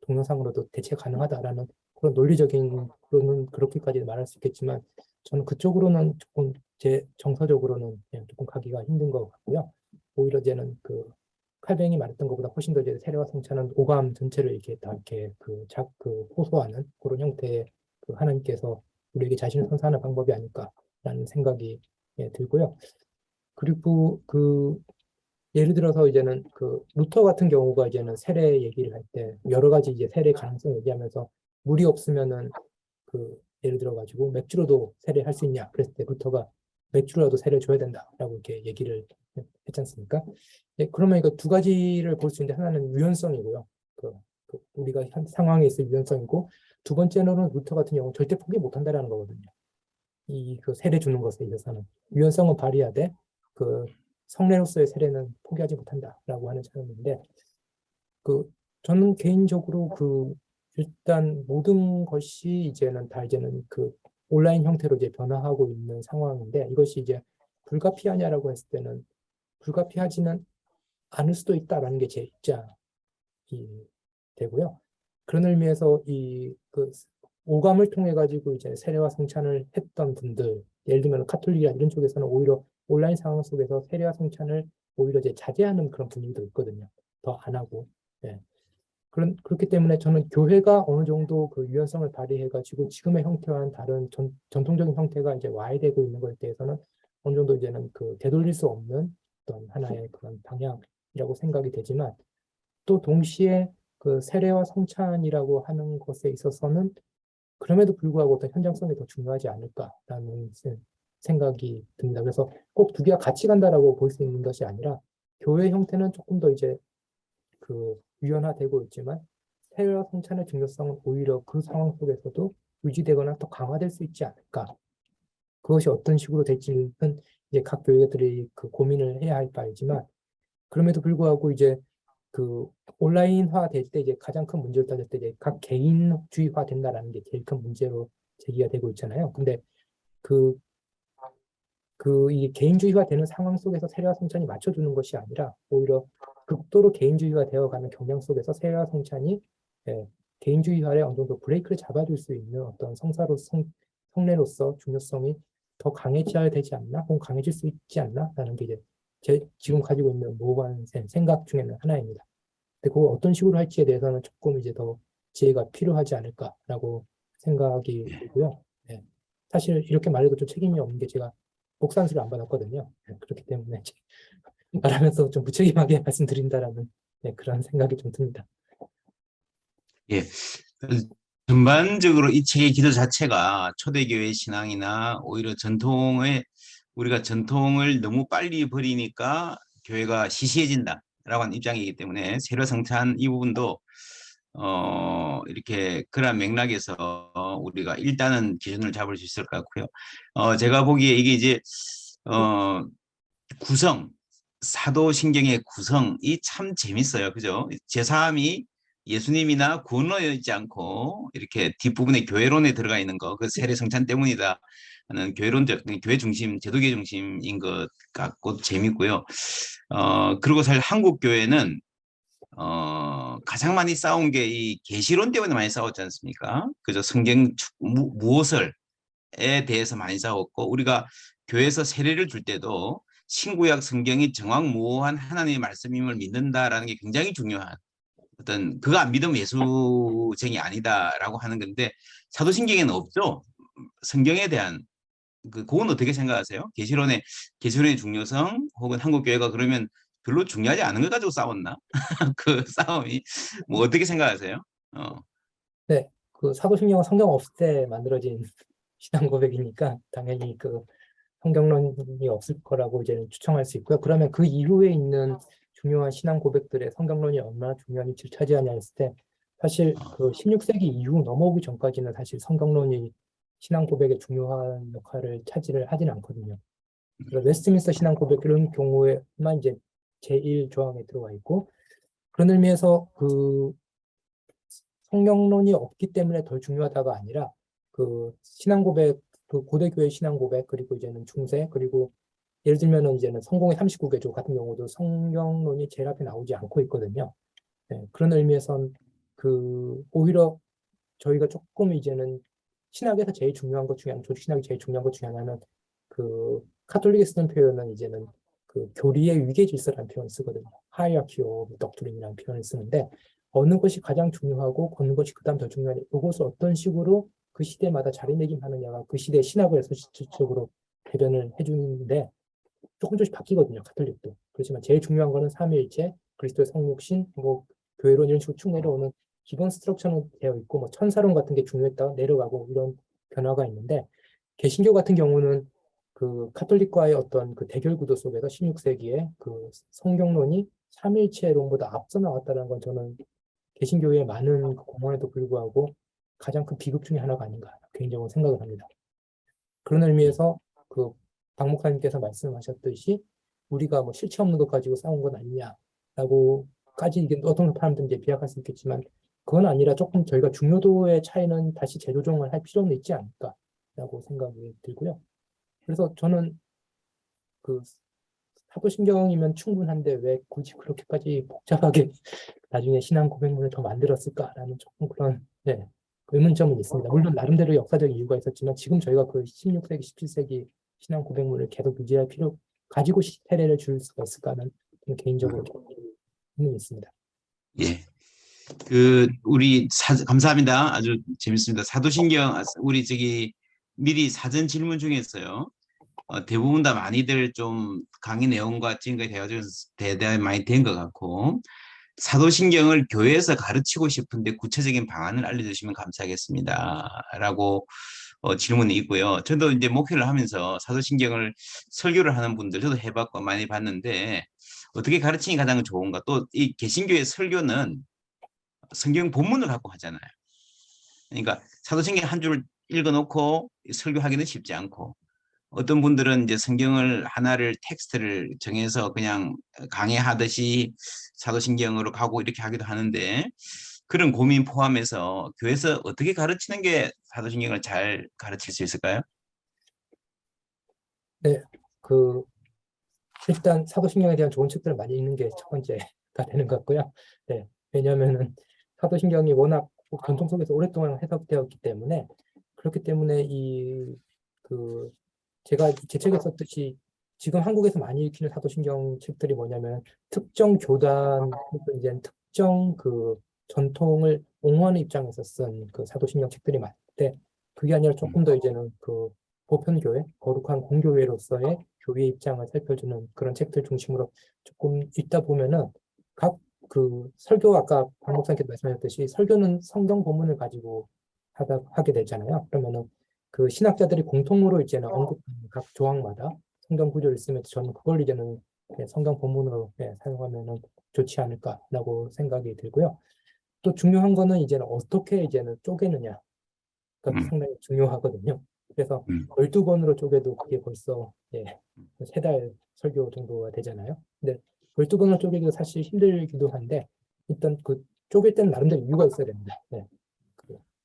동영상으로도 대체 가능하다라는 그런 논리적인 그로는 그렇게까지 말할 수 있겠지만 저는 그쪽으로는 조금 제 정서적으로는 조금 가기가 힘든 것 같고요. 오히려 이제는 그 칼뱅이 말했던 것보다 훨씬 더 이제 세례와 성찬은 오감 전체를 이렇게 다 이렇게 호소하는 그런 형태의 하나님께서 우리에게 자신을 선사하는 방법이 아닐까라는 생각이 들고요. 그리고 예를 들어서 이제는 루터 같은 경우가 이제는 세례 얘기를 할 때 여러 가지 이제 세례 가능성 얘기하면서 물이 없으면은 예를 들어 가지고 맥주로도 세례할 수 있냐 그랬을 때 루터가 맥주라도 세례 줘야 된다라고 이렇게 얘기를 했지 않습니까? 그러면 이거 두 가지를 볼 수 있는데 하나는 유연성이고요. 우리가 한 상황에 있을 유연성이고 두 번째로는 루터 같은 경우는 절대 포기 못한다라는 거거든요. 세례 주는 것에 있어서는 유연성은 발휘하되 성례로서의 세례는 포기하지 못한다라고 하는 차원인데 저는 개인적으로 일단 모든 것이 이제는 온라인 형태로 이제 변화하고 있는 상황인데 이것이 이제 불가피하냐라고 했을 때는 불가피하지는 않을 수도 있다라는 게 제 입장이 되고요. 그런 의미에서 오감을 통해 가지고 이제 세례와 성찬을 했던 분들, 예를 들면 카톨릭이나 이런 쪽에서는 오히려 온라인 상황 속에서 세례와 성찬을 오히려 이제 자제하는 그런 분위기도 있거든요. 더 안 하고. 예. 그렇기 때문에 저는 교회가 어느 정도 유연성을 발휘해 가지고 지금의 형태와는 다른 전통적인 형태가 이제 와해되고 있는 것에 대해서는 어느 정도 이제는 되돌릴 수 없는 어떤 하나의 그런 방향이라고 생각이 되지만 또 동시에 세례와 성찬이라고 하는 것에 있어서는 그럼에도 불구하고 어떤 현장성이 더 중요하지 않을까라는 생각이 듭니다. 그래서 꼭 두 개가 같이 간다라고 볼 수 있는 것이 아니라 교회 형태는 조금 더 이제 유연화되고 있지만 세례와 성찬의 중요성은 오히려 그 상황 속에서도 유지되거나 더 강화될 수 있지 않을까. 그것이 어떤 식으로 될지는 이제 각 교회들이 고민을 해야 할 바이지만 그럼에도 불구하고 이제 온라인화 될 때 이제 가장 큰 문제를 따질 때 이제 각 개인주의화 된다라는 게 제일 큰 문제로 제기가 되고 있잖아요. 근데 이 개인주의화 되는 상황 속에서 세례와 성찬이 맞춰주는 것이 아니라 오히려 극도로 개인주의화 되어가는 경향 속에서 세례와 성찬이 개인주의화에 어느 정도 브레이크를 잡아줄 수 있는 어떤 성례로서 중요성이 더 강해져야 되지 않나, 혹은 강해질 수 있지 않나라는 게 이제 지금 가지고 있는 모호한 생각 중에는 하나입니다. 근데 그걸 어떤 식으로 할지에 대해서는 조금 이제 더 지혜가 필요하지 않을까라고 생각이 들고요. 네. 사실 이렇게 말해도 좀 책임이 없는 게 제가 복산수를 안 받았거든요. 네, 그렇기 때문에 말하면서 좀 무책임하게 말씀드린다라는 그런 생각이 좀 듭니다. 예. 전반적으로 이 책의 기도 자체가 초대교회 신앙이나 오히려 우리가 전통을 너무 빨리 버리니까 교회가 시시해진다라고 하는 입장이기 때문에 세례 성찬 이 부분도 이렇게 그런 맥락에서 우리가 일단은 기준을 잡을 수 있을 것 같고요. 제가 보기에 이게 이제 사도신경의 구성이 참 재밌어요. 그죠? 제3이 예수님이나 구원론이지 않고 이렇게 뒷부분에 교회론에 들어가 있는 거, 세례 성찬 때문이다 하는 교회 중심, 제도교 중심인 것 같고 재밌고요. 그리고 사실 한국 교회는 가장 많이 싸운 게 이 계시론 때문에 많이 싸웠지 않습니까? 그죠? 성경 무엇을에 대해서 많이 싸웠고, 우리가 교회에서 세례를 줄 때도 신구약 성경이 정확무오한 하나님의 말씀임을 믿는다라는 게 굉장히 중요한 그거 안 믿으면 예수쟁이 아니다라고 하는 건데 사도신경에는 없죠. 성경에 대한 그건 어떻게 생각하세요? 계시론의 중요성 혹은 한국 교회가 그러면 별로 중요하지 않은 것 가지고 싸웠나? 그 싸움이 뭐 어떻게 생각하세요? 네, 사도신경은 성경 없을 때 만들어진 신앙 고백이니까 당연히 성경론이 없을 거라고 이제는 추정할 수 있고요. 그러면 그 이후에 있는 중요한 신앙 고백들의 성경론이 얼마나 중요한 위치를 차지하냐 했을 때 사실 16세기 이후 넘어오기 전까지는 사실 성경론이 신앙 고백의 중요한 역할을 차지를 하지는 않거든요. 그래서 웨스트민스터 신앙 고백 이런 경우에만 이제 제1조항에 들어와 있고 그런 의미에서 성경론이 없기 때문에 덜 중요하다가 아니라 신앙 고백, 고대교회 신앙 고백, 그리고 이제는 중세, 그리고 예를 들면은 이제는 성공의 39개조 같은 경우도 성경론이 제일 앞에 나오지 않고 있거든요. 네, 그런 의미에선 오히려 저희가 조금 이제는 신학에서 제일 중요한 것 중에 하나, 조직 신학이 제일 중요한 것 중에 하나는 카톨릭이 쓰는 표현은 이제는 교리의 위계 질서라는 표현을 쓰거든요. hierarchy of doctrine이라는 표현을 쓰는데 어느 것이 가장 중요하고 어느 것이 그다음 더 중요하냐 이것을 어떤 식으로 그 시대마다 자리매김하느냐가 그 시대의 신학을 실질적으로 대변을 해주는데 조금씩 바뀌거든요. 가톨릭도. 그렇지만 제일 중요한 거는 삼위일체, 그리스도의 성육신, 뭐 교회론 이런 식으로 쭉 내려오는 기본 스트럭처는 되어 있고 뭐 천사론 같은 게 중요했다가 내려가고 이런 변화가 있는데 개신교 같은 경우는 그 카톨릭과의 어떤 그 대결 구도 속에서 16세기에 그 성경론이 삼위일체론보다 앞서 나왔다는 건 저는 개신교의 많은 그 공헌에도 불구하고 가장 큰 비극 중에 하나가 아닌가 개인적으로 생각을 합니다. 그런 의미에서 그 박 목사님께서 말씀하셨듯이 우리가 뭐 실체 없는 것 가지고 싸운 건 아니냐라고까지 이게 어떤 사람들은 이제 비약할 수 있겠지만 그건 아니라 조금 저희가 중요도의 차이는 다시 재조정을 할 필요는 있지 않을까라고 생각이 들고요. 그래서 저는 그 사도신경이면 충분한데 왜 굳이 그렇게까지 복잡하게 나중에 신앙 고백문을 더 만들었을까라는 조금 그런 네, 의문점은 있습니다. 물론 나름대로 역사적인 이유가 있었지만 지금 저희가 그 16세기, 17세기 신앙 고백문을 계속 유지할 필요 가지고 세례를 줄 수가 있을까는 개인적으로 의문이 있습니다. 예. 감사합니다. 아주 재밌습니다. 사도신경, 우리 미리 사전 질문 중에 있어요. 대부분 다 많이들 좀 강의 내용과 지금까지 돼가지고 대단히 많이 된 것 같고, 사도신경을 교회에서 가르치고 싶은데 구체적인 방안을 알려주시면 감사하겠습니다. 라고 질문이 있고요. 저도 이제 목회를 하면서 사도신경을 설교를 하는 분들 저도 해봤고 많이 봤는데 어떻게 가르치는 게 가장 좋은가? 또 이 개신교의 설교는 성경 본문을 갖고 하잖아요. 그러니까 사도신경 한 줄을 읽어놓고 설교하기는 쉽지 않고 어떤 분들은 이제 성경을 하나를 텍스트를 정해서 그냥 강의하듯이 사도신경으로 가고 이렇게 하기도 하는데 그런 고민 포함해서 교회에서 어떻게 가르치는 게 사도신경을 잘 가르칠 수 있을까요? 네, 일단 사도신경에 대한 좋은 책들을 많이 읽는 게 첫 번째가 되는 것 같고요. 네, 왜냐하면은 사도신경이 워낙 전통 속에서 오랫동안 해석되었기 때문에 그렇기 때문에 제가 제 책에 썼듯이 지금 한국에서 많이 읽히는 사도신경 책들이 뭐냐면 특정 교단 혹은 이제 특정 그 전통을 옹호하는 입장에서 쓴 그 사도신경 책들이 많은데 그게 아니라 조금 더 이제는 그 보편교회, 거룩한 공교회로서의 교회 입장을 살펴주는 그런 책들 중심으로 조금 읽다 보면은 각 그 설교 아까 박 목사님께서 말씀하셨듯이 설교는 성경 본문을 가지고 하게 되잖아요. 그러면은 그 신학자들이 공통으로 이제는 언급하는 각 조항마다 성경 구절을 쓰면서 저는 그걸 이제는 성경 본문으로 사용하면은 좋지 않을까라고 생각이 들고요. 또 중요한 거는 이제는 어떻게 이제는 쪼개느냐가 상당히 중요하거든요. 그래서 음. 12번으로 쪼개도 그게 벌써 3달 설교 정도가 되잖아요. 근데 12번으로 쪼개기가 사실 힘들기도 한데 일단 그 쪼갤 때는 나름대로 이유가 있어야 됩니다.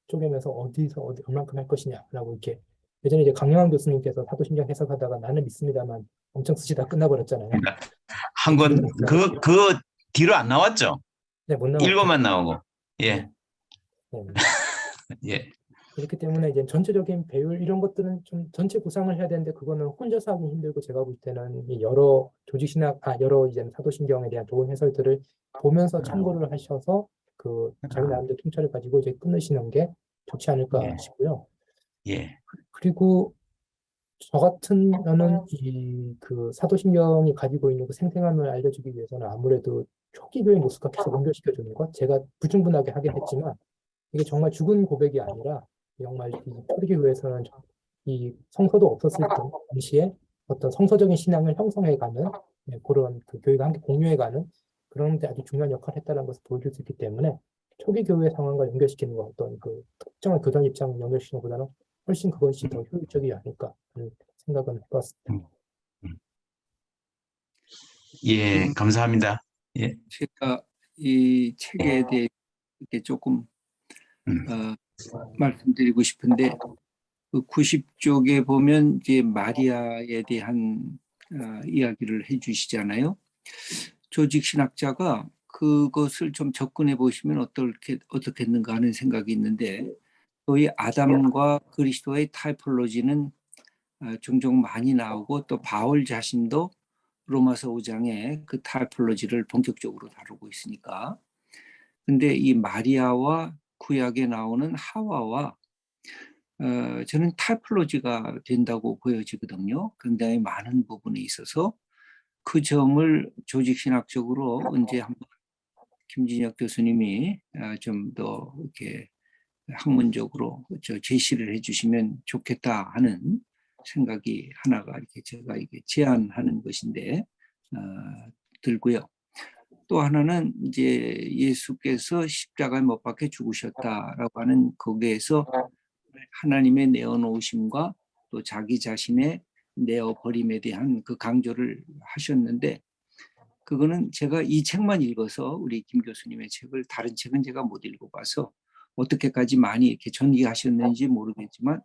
쪼개면서 어디서 얼만큼 할 것이냐라고 이렇게 예전에 이제 강영환 교수님께서 사도신경 해석하다가 나는 믿습니다만 엄청 쓰시다 끝나버렸잖아요. 한 건 그 뒤로 안 나왔죠? 네, 못 나왔죠. 1권만 나오고. 예. 네. 네. 예. 그렇기 때문에 이제 전체적인 배율 이런 것들은 좀 전체 구상을 해야 되는데 그거는 혼자서 하기 힘들고 제가 볼 때는 여러 여러 이제 사도신경에 대한 좋은 해설들을 보면서 참고를 하셔서 그 자기 나름대로 통찰을 가지고 이제 끊으시는 게 좋지 않을까 싶고요. 예. 그리고 저 같으면은 그 사도신경이 가지고 있는 그 생생함을 알려주기 위해서는 아무래도 초기 교회 모습과 계속 연결시켜 주는 것. 제가 불충분하게 하긴 했지만 이게 정말 죽은 고백이 아니라 정말 이 초기 교회에서는 이 성서도 없었을 당시에 어떤 성서적인 신앙을 형성해가는 그런 그 교회가 함께 공유해가는 그런 데 아주 중요한 역할을 했다는 것을 보여줄 수 있기 때문에 초기 교회 상황과 연결시키는 것 어떤 그 특정한 교단 입장 연결시키는 것보다는 훨씬 그것이 더 효율적이지 않을까 하는 생각은 해봤습니다. 예, 감사합니다. 예. 제가 이 책에 대해 이렇게 조금 말씀드리고 싶은데 그 90쪽에 보면 이제 마리아에 대한 이야기를 해주시잖아요. 조직 신학자가 그것을 좀 접근해 보시면 어떻겠는가 하는 생각이 있는데 소위 아담과 그리스도의 타이폴로지는 종종 많이 나오고 또 바울 자신도 로마서 5장에 그 타이폴로지를 본격적으로 다루고 있으니까. 근데 이 마리아와 구약에 나오는 하와와 저는 타이폴로지가 된다고 보여지거든요. 굉장히 많은 부분에 있어서 그 점을 조직신학적으로 언제 한번 김진혁 교수님이 좀 더 이렇게 학문적으로 제시를 해주시면 좋겠다 하는 생각이 하나가 이렇게 제가 이게 제안하는 것인데 들고요. 또 하나는 이제 예수께서 십자가에 못 박혀 죽으셨다라고 하는 거기에서 하나님의 내어놓으심과 또 자기 자신의 내어버림에 대한 그 강조를 하셨는데, 그거는 제가 이 책만 읽어서 우리 김 교수님의 책을, 다른 책은 제가 못 읽어봐서 어떻게까지 많이 이렇게 전개하셨는지 모르겠지만,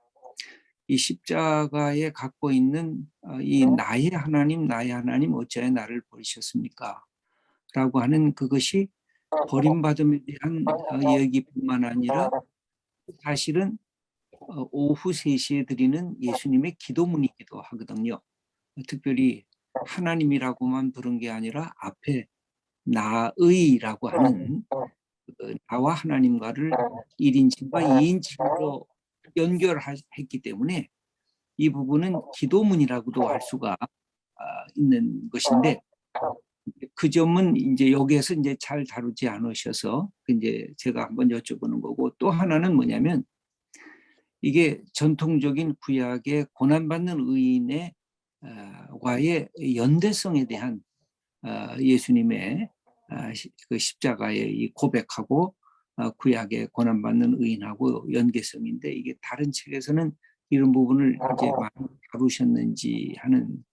이 십자가에 갖고 있는 이 나의 하나님 어찌하여 나를 버리셨습니까? 라고 하는 그것이 버림받음에 대한 이야기뿐만 아니라 사실은 오후 3시에 드리는 예수님의 기도문이기도 하거든요. 특별히 하나님이라고만 부른 게 아니라 앞에 나의라고 하는 나와 하나님과를 1인칭과 2인칭으로 연결했기 때문에 이 부분은 기도문이라고도 할 수가 있는 것인데, 그 점은 이제 여기에서 이제 잘 다루지 않으셔서 이제 제가 한번 여쭤보는 거고, 또 하나는 뭐냐면 이게 전통적인 구약의 고난받는 의인의 과의 연대성에 대한 예수님의 그 십자가의 이 고백하고 구약의 고난받는 의인하고 연계성인데, 이게 다른 책에서는 이런 부분을 이제 많이 다루셨는지 하는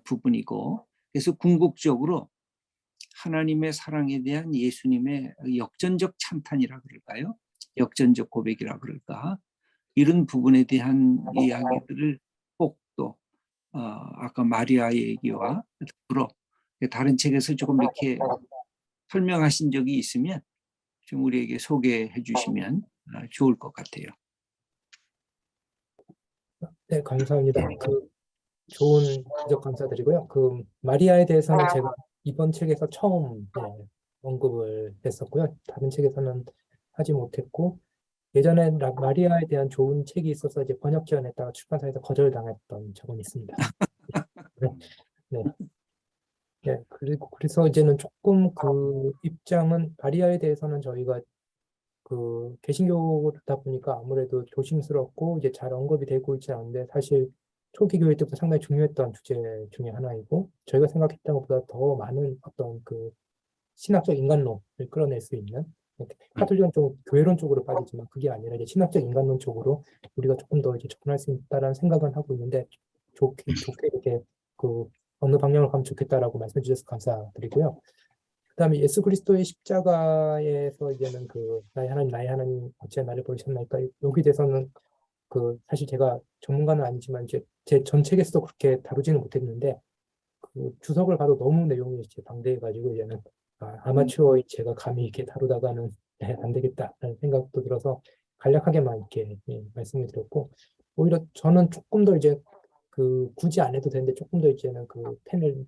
부분이고, 그래서 궁극적으로 하나님의 사랑에 대한 예수님의 역전적 찬탄이라 그럴까요? 역전적 고백이라 그럴까? 이런 부분에 대한 이야기들을 꼭 또 아까 마리아의 얘기와 더불어 다른 책에서 조금 이렇게 설명하신 적이 있으면 좀 우리에게 소개해 주시면 좋을 것 같아요. 네, 감사합니다. 좋은 지적 감사드리고요. 마리아에 대해서는 제가 이번 책에서 처음 언급을 했었고요. 다른 책에서는 하지 못했고, 예전에 마리아에 대한 좋은 책이 있어서 이제 번역 지원했다가 출판사에서 거절당했던 적은 있습니다. 네, 네. 네, 그리고 그래서 이제는 조금 그 입장은 마리아에 대해서는 저희가 개신교다 보니까 아무래도 조심스럽고 이제 잘 언급이 되고 있지 않은데, 사실 초기 교회 때부터 상당히 중요했던 주제 중에 하나이고, 저희가 생각했던 것보다 더 많은 어떤 신학적 인간론을 끌어낼 수 있는, 카톨릭은 좀 교회론 쪽으로 빠지지만 그게 아니라 이제 신학적 인간론 쪽으로 우리가 조금 더 이제 접근할 수 있다라는 생각은 하고 있는데, 좋게 이렇게 어느 방향으로 가면 좋겠다라고 말씀해 주셔서 감사드리고요. 그다음에 예수 그리스도의 십자가에서 이제는 나의 하나님 어찌하여 나를 버리셨나이까, 여기 대해서는 사실 제가 전문가는 아니지만 이제 제 전 책에서도 그렇게 다루지는 못했는데, 주석을 봐도 너무 내용이 이제 방대해가지고 이제는 아마추어의 제가 감히 이렇게 다루다가는 안 되겠다라는 생각도 들어서 간략하게만 이렇게 말씀을 드렸고, 오히려 저는 조금 더 이제 굳이 안 해도 되는데 조금 더 이제는 펜을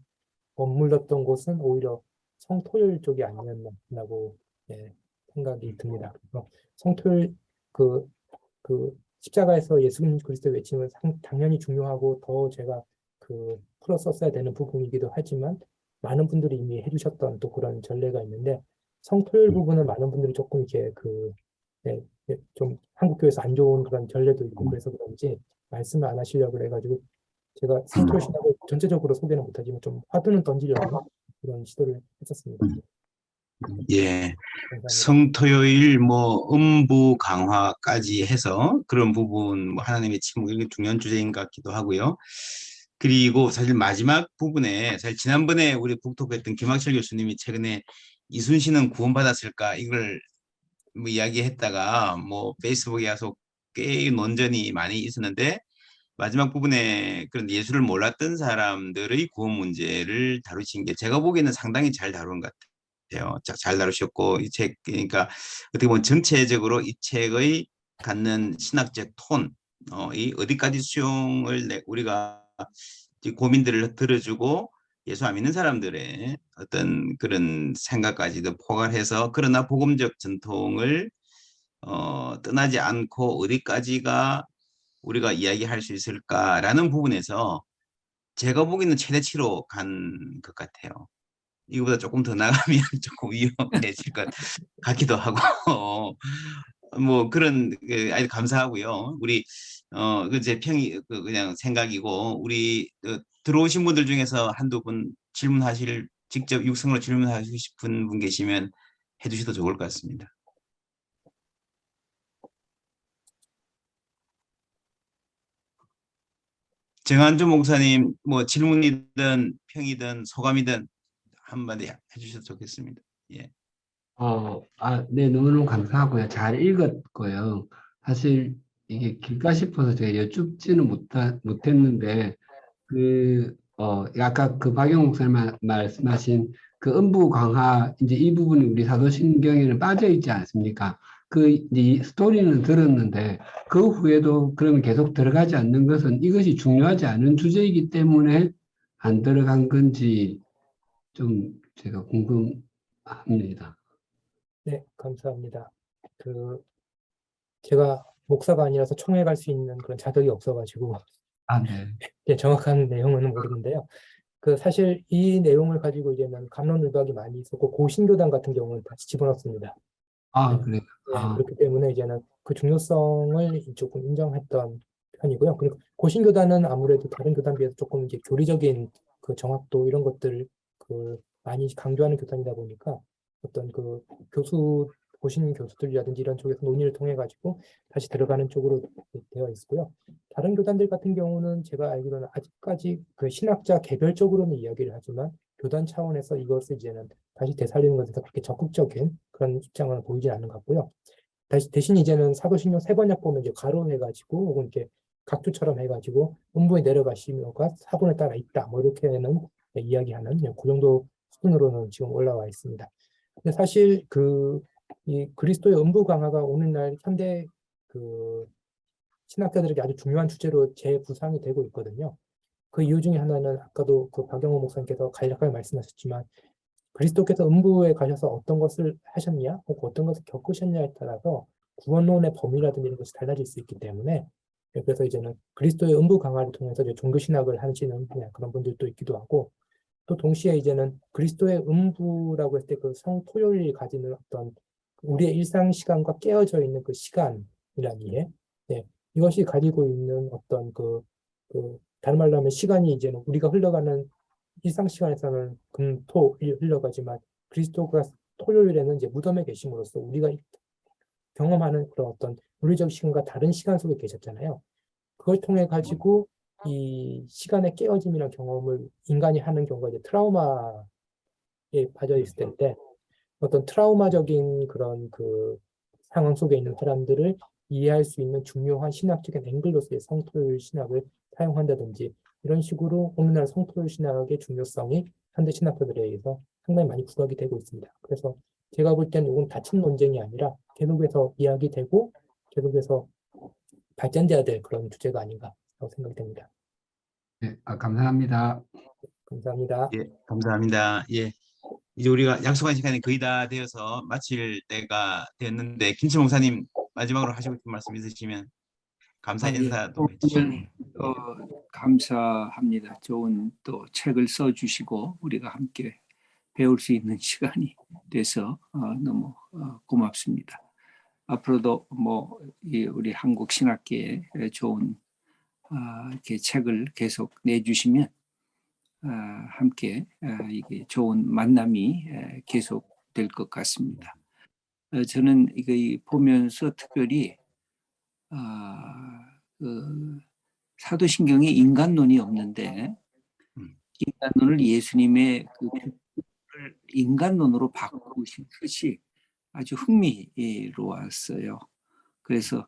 머물렀던 곳은 오히려 성토율 쪽이 아니었나라고 생각이 듭니다. 그래서 성토율 십자가에서 예수 그리스도의 외침은 당연히 중요하고 더 제가 풀어 썼어야 되는 부분이기도 하지만, 많은 분들이 이미 해주셨던 또 그런 전례가 있는데, 성토율 부분은 많은 분들이 조금 이렇게 좀 한국교회에서 안 좋은 그런 전례도 있고 그래서 그런지 말씀을 안 하시려고 그래가지고 제가 성토율 신학을 전체적으로 소개는 못하지만 좀 화두는 던지려고 그런 시도를 했었습니다. 예, 감사합니다. 성토요일 음부 강화까지 해서 그런 부분, 하나님의 침묵, 이게 중요한 주제인 것 같기도 하고요. 그리고 사실 마지막 부분에, 사실 지난번에 우리 북토크했던 김학철 교수님이 최근에 이순신은 구원받았을까 이걸 이야기했다가 페이스북에 와서 꽤 논전이 많이 있었는데, 마지막 부분에 그런 예수를 몰랐던 사람들의 구원 문제를 다루신 게 제가 보기에는 상당히 잘 다룬 것 같아요. 잘 다루셨고, 이 책, 그러니까 어떻게 보면 전체적으로 이 책의 갖는 신학적 톤, 이 어디까지 수용을 우리가 고민들을 들어주고 예수 안 믿는 사람들의 어떤 그런 생각까지도 포괄해서 그러나 복음적 전통을 떠나지 않고 어디까지가 우리가 이야기할 수 있을까라는 부분에서 제가 보기에는 최대치로 간 것 같아요. 이거보다 조금 더 나가면 조금 위험해질 것 같기도 하고 뭐 그런 아주 감사하고요. 우리 그제 평이 그냥 생각이고 우리 들어오신 분들 중에서 한두 분 질문하실 직접 육성으로 질문하시고 싶은 분 계시면 해주셔도 좋을 것 같습니다. 정한주 목사님 뭐 질문이든 평이든 소감이든 한마디 해주셔도 좋겠습니다. 예. 네, 너무너무 감사하고요. 잘 읽었고요. 사실 이게 길까 싶어서 제가 여쭙지는 못했는데, 아까 그 박영 목사님 말씀하신 그 음부 강화, 이제 이 부분이 우리 사도신경에는 빠져 있지 않습니까? 이제 이 스토리는 들었는데, 그 후에도 그러면 계속 들어가지 않는 것은 이것이 중요하지 않은 주제이기 때문에 안 들어간 건지 좀 제가 궁금합니다. 네, 감사합니다. 제가 목사가 아니라서 총회 갈 수 있는 그런 자격이 없어가지고 네. 예, 정확한 내용은 모르는데요. 사실 이 내용을 가지고 이제는 갑론을박이 많이 있었고 고신교단 같은 경우는 다시 집어넣습니다. 네, 그래요. 네, 그렇기 때문에 이제는 그 중요성을 조금 인정했던 편이고요. 그리고 고신교단은 아무래도 다른 교단 비해서 조금 이제 교리적인 그 정확도 이런 것들을 많이 강조하는 교단이다 보니까 어떤 고신 교수들이라든지 이런 쪽에서 논의를 통해 가지고 다시 들어가는 쪽으로 되어 있고요. 다른 교단들 같은 경우는 제가 알기로는 아직까지 그 신학자 개별적으로는 이야기를 하지만 교단 차원에서 이것을 이제는 다시 되살리는 것에서 그렇게 적극적인 그런 입장은 보이지 않는 것 같고요. 대신 이제는 사도신경 세 번역 보면 이제 가로해가지고 혹은 이렇게 각주처럼 해가지고 음부에 내려가시며가 사본에 따라 있다. 뭐 이렇게는 이야기하는 그 정도 수준으로는 지금 올라와 있습니다. 근데 사실 이 그리스도의 음부 강화가 오늘날 현대 신학자들에게 아주 중요한 주제로 재부상이 되고 있거든요. 그 이유 중에 하나는 아까도 박영호 목사님께서 간략하게 말씀하셨지만 그리스도께서 음부에 가셔서 어떤 것을 하셨냐, 혹은 어떤 것을 겪으셨냐에 따라서 구원론의 범위라든지 이런 것이 달라질 수 있기 때문에 그래서 이제는 그리스도의 음부 강화를 통해서 이제 종교신학을 하시는 그런 분들도 있기도 하고 또 동시에 이제는 그리스도의 음부라고 했을 때 그 성토요일이 가지는 어떤 우리의 일상 시간과 깨어져 있는 그 시간이라는 이해, 네, 이것이 가지고 있는 어떤 다른 말로 하면 시간이 이제는 우리가 흘러가는 일상 시간에서는 금, 토, 일 흘러가지만 그리스도가 토요일에는 이제 무덤에 계심으로써 우리가 경험하는 그런 어떤 물리적 시간과 다른 시간 속에 계셨잖아요. 그걸 통해 가지고 이 시간의 깨어짐이라는 경험을 인간이 하는 경우가 이제 트라우마에 빠져 있을 때인데 어떤 트라우마적인 그런 상황 속에 있는 사람들을 이해할 수 있는 중요한 신학적인 앵글로서의 성토요일 신학을 사용한다든지 이런 식으로 오늘날 성토요일 신학의 중요성이 현대 신학자들에 의해서 상당히 많이 부각이 되고 있습니다. 그래서 제가 볼 때는 이건 닫힌 논쟁이 아니라 계속해서 이야기되고 계속해서 발전돼야 될 그런 주제가 아닌가 생각이 됩니다. 네, 감사합니다. 감사합니다. 예, 감사합니다. 예. 이제 우리가 약속한 시간이 거의 다 되어서 마칠 때가 됐는데 김치 목사님 마지막으로 하시고 싶은 말씀 있으시면 감사 예. 인사도 해주시고. 오늘 감사합니다. 좋은 또 책을 써주시고 우리가 함께 배울 수 있는 시간이 돼서 너무 고맙습니다. 앞으로도 우리 한국 신학계에 좋은 이렇게 책을 계속 내주시면 함께 이게 좋은 만남이 계속 될 것 같습니다. 저는 이거 보면서 특별히 사도신경에 인간론이 없는데 인간론을 예수님의 인간론으로 바꾸신 것이 아주 흥미로웠어요. 그래서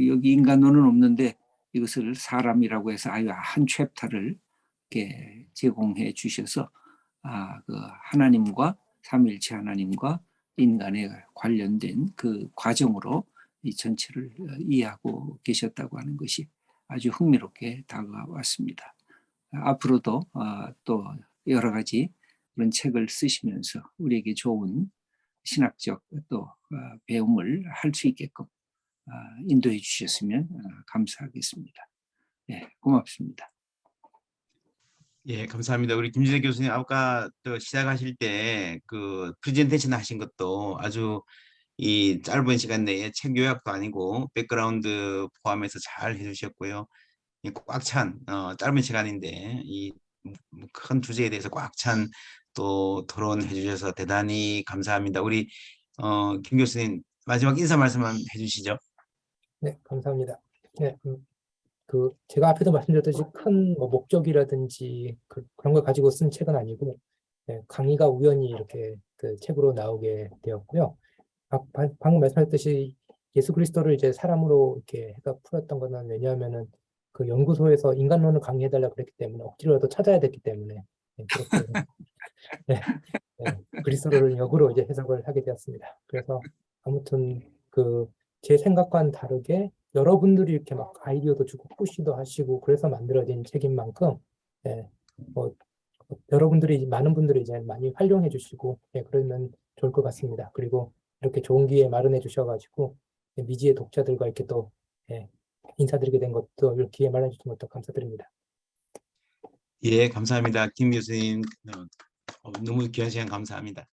여기 인간론은 없는데 이것을 사람이라고 해서 아유 한 챕터를 이렇게 제공해 주셔서 하나님과 삼위일체 하나님과 인간에 관련된 그 과정으로 이 전체를 이해하고 계셨다고 하는 것이 아주 흥미롭게 다가왔습니다. 앞으로도 또 여러 가지 그런 책을 쓰시면서 우리에게 좋은 신학적 또 배움을 할 수 있게끔 인도해 주셨으면 감사하겠습니다. 네, 고맙습니다. 예, 감사합니다. 우리 김진애 교수님 아까 또 시작하실 때 그 프레젠테이션 하신 것도 아주 이 짧은 시간 내에 책 요약도 아니고 백그라운드 포함해서 잘 해주셨고요. 꽉 찬 짧은 시간인데 이 큰 주제에 대해서 꽉 찬 또 토론해 주셔서 대단히 감사합니다. 우리 김 교수님 마지막 인사 말씀만 해주시죠. 네, 감사합니다. 네, 제가 앞에도 말씀드렸듯이 큰 뭐 목적이라든지 그런 걸 가지고 쓴 책은 아니고, 네, 강의가 우연히 이렇게 그 책으로 나오게 되었고요. 방금 말씀하셨듯이 예수 그리스도를 이제 사람으로 이렇게 해가 풀었던 거는 왜냐하면은 그 연구소에서 인간론을 강의해달라고 그랬기 때문에 억지로라도 찾아야 됐기 때문에 그렇게 네, 그리스도를 역으로 이제 해석을 하게 되었습니다. 그래서 아무튼 제 생각과는 다르게 여러분들이 이렇게 막 아이디어도 주고 푸시도 하시고 그래서 만들어진 책인 만큼 뭐 여러분들이 많은 분들이 이제 많이 활용해 주시고 그러면 좋을 것 같습니다. 그리고 이렇게 좋은 기회 마련해 주셔가지고 미지의 독자들과 이렇게 또 인사드리게 된 것도 이렇게 기회 마련해 주신 것도 감사드립니다. 예, 감사합니다. 김 교수님 너무 귀한 시간 감사합니다.